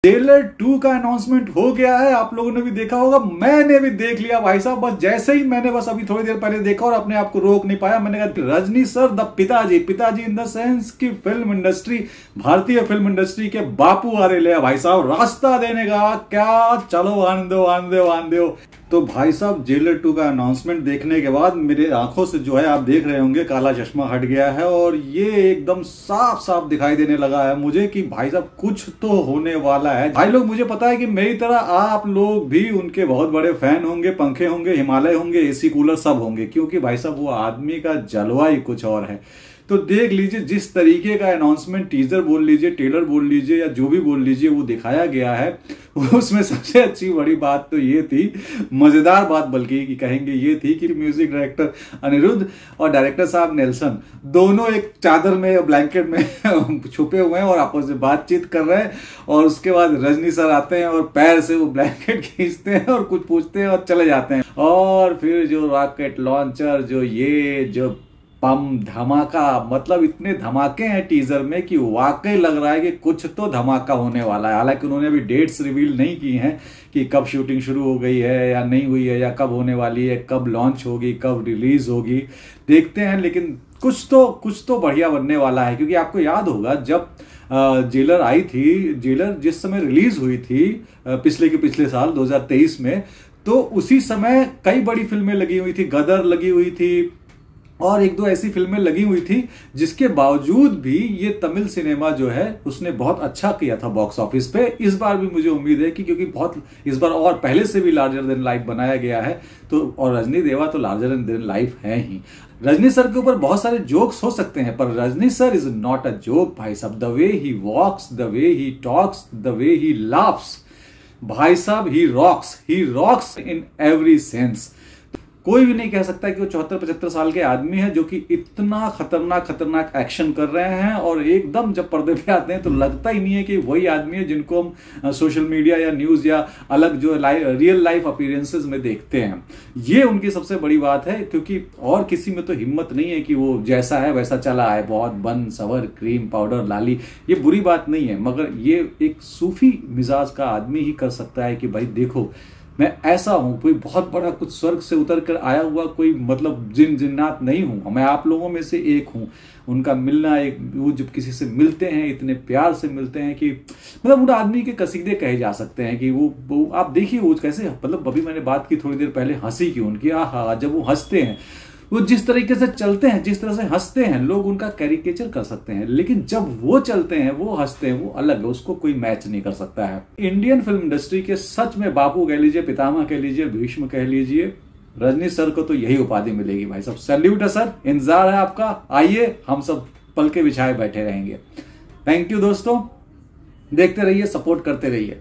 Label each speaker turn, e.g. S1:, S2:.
S1: Jailer 2 का announcement हो गया है। आप लोगों ने भी देखा होगा, मैंने भी देख लिया भाई साहब। बस जैसे ही मैंने बस अभी थोड़ी देर पहले देखा और अपने आप को रोक नहीं पाया। मैंने कहा रजनी सर द पिताजी इन द सेंस की फिल्म इंडस्ट्री, भारतीय फिल्म इंडस्ट्री के बापू आ रहे भाई साहब रास्ता देने का। क्या चलो आन दो। तो भाई साहब जेलर 2 का अनाउंसमेंट देखने के बाद मेरे आंखों से जो है आप देख रहे होंगे काला चश्मा हट गया है और ये एकदम साफ साफ दिखाई देने लगा है मुझे कि भाई साहब कुछ तो होने वाला है। भाई लोग, मुझे पता है कि मेरी तरह आप लोग भी उनके बहुत बड़े फैन होंगे, पंखे होंगे, हिमालय होंगे, एसी कूलर सब होंगे, क्योंकि भाई साहब वो आदमी का जलवा ही कुछ और है। तो देख लीजिए जिस तरीके का अनाउंसमेंट, टीजर बोल लीजिए, ट्रेलर बोल लीजिए या जो भी बोल लीजिए, वो दिखाया गया है। उसमें सबसे अच्छी बड़ी बात तो ये थी, मजेदार बात बल्कि कि कहेंगे ये थी कि म्यूजिक डायरेक्टर अनिरुद्ध और डायरेक्टर साहब नेल्सन दोनों एक चादर में, ब्लैंकेट में छुपे हुए हैं और आपस में बातचीत कर रहे हैं। और उसके बाद रजनी सर आते हैं और पैर से वो ब्लैंकेट खींचते हैं और कुछ पूछते हैं और चले जाते हैं। और फिर जो रॉकेट लॉन्चर, जो बम धमाका, मतलब इतने धमाके हैं टीजर में कि वाकई लग रहा है कि कुछ तो धमाका होने वाला है। हालांकि उन्होंने अभी डेट्स रिवील नहीं की हैं कि कब शूटिंग शुरू हो गई है या नहीं हुई है, या कब होने वाली है, कब लॉन्च होगी, कब रिलीज होगी, देखते हैं। लेकिन कुछ तो बढ़िया बनने वाला है। क्योंकि आपको याद होगा जब जेलर आई थी, जेलर जिस समय रिलीज हुई थी पिछले साल 2023 में, तो उसी समय कई बड़ी फिल्में लगी हुई थी, गदर लगी हुई थी और एक दो ऐसी फिल्में लगी हुई थी, जिसके बावजूद भी ये तमिल सिनेमा जो है उसने बहुत अच्छा किया था बॉक्स ऑफिस पे। इस बार भी मुझे उम्मीद है कि क्योंकि बहुत इस बार और पहले से भी लार्जर देन लाइफ बनाया गया है, तो और रजनी देवा तो लार्जर देन लाइफ है ही। रजनी सर के ऊपर बहुत सारे जोक्स हो सकते हैं, पर Rajni sir is not a joke भाई साहब। The way he walks, the way he talks, the way he laughs, भाई साहब he rocks in every sense. कोई भी नहीं कह सकता कि वो 74-75 साल के आदमी है जो कि इतना खतरनाक एक्शन कर रहे हैं और एकदम जब पर्दे पे आते हैं तो लगता ही नहीं है कि वही आदमी है जिनको हम सोशल मीडिया या न्यूज या अलग जो रियल लाइफ अपीयरेंसेस में देखते हैं। ये उनकी सबसे बड़ी बात है, क्योंकि और किसी में तो हिम्मत नहीं है कि वो जैसा है वैसा चला है, बहुत बन सवर, क्रीम पाउडर, लाली। ये बुरी बात नहीं है, मगर ये एक सूफी मिजाज का आदमी ही कर सकता है कि भाई देखो मैं ऐसा हूं, कोई बहुत बड़ा कुछ स्वर्ग से उतर कर आया हुआ कोई मतलब जिन्नात नहीं हूं, मैं आप लोगों में से एक हूं। उनका मिलना, एक वो जब किसी से मिलते हैं इतने प्यार से मिलते हैं कि मतलब उन आदमी के कसीदे कहे जा सकते हैं कि वो आप देखिए वो कैसे, मतलब अभी मैंने बात की थोड़ी देर पहले हंसी की उनकी, आहा जब वो हंसते हैं, वो जिस तरीके से चलते हैं, जिस तरह से हंसते हैं, लोग उनका कैरिकेचर कर सकते हैं, लेकिन जब वो चलते हैं, वो हंसते हैं, वो अलग है, उसको कोई मैच नहीं कर सकता है। इंडियन फिल्म इंडस्ट्री के सच में बापू कह लीजिए, पितामह कह लीजिए, भीष्म कह लीजिए, रजनी सर को तो यही उपाधि मिलेगी भाई साहब। सैल्यूट है सर, इंतजार है आपका, आइए हम सब पल के बिछाए बैठे रहेंगे। थैंक यू दोस्तों, देखते रहिए, सपोर्ट करते रहिए।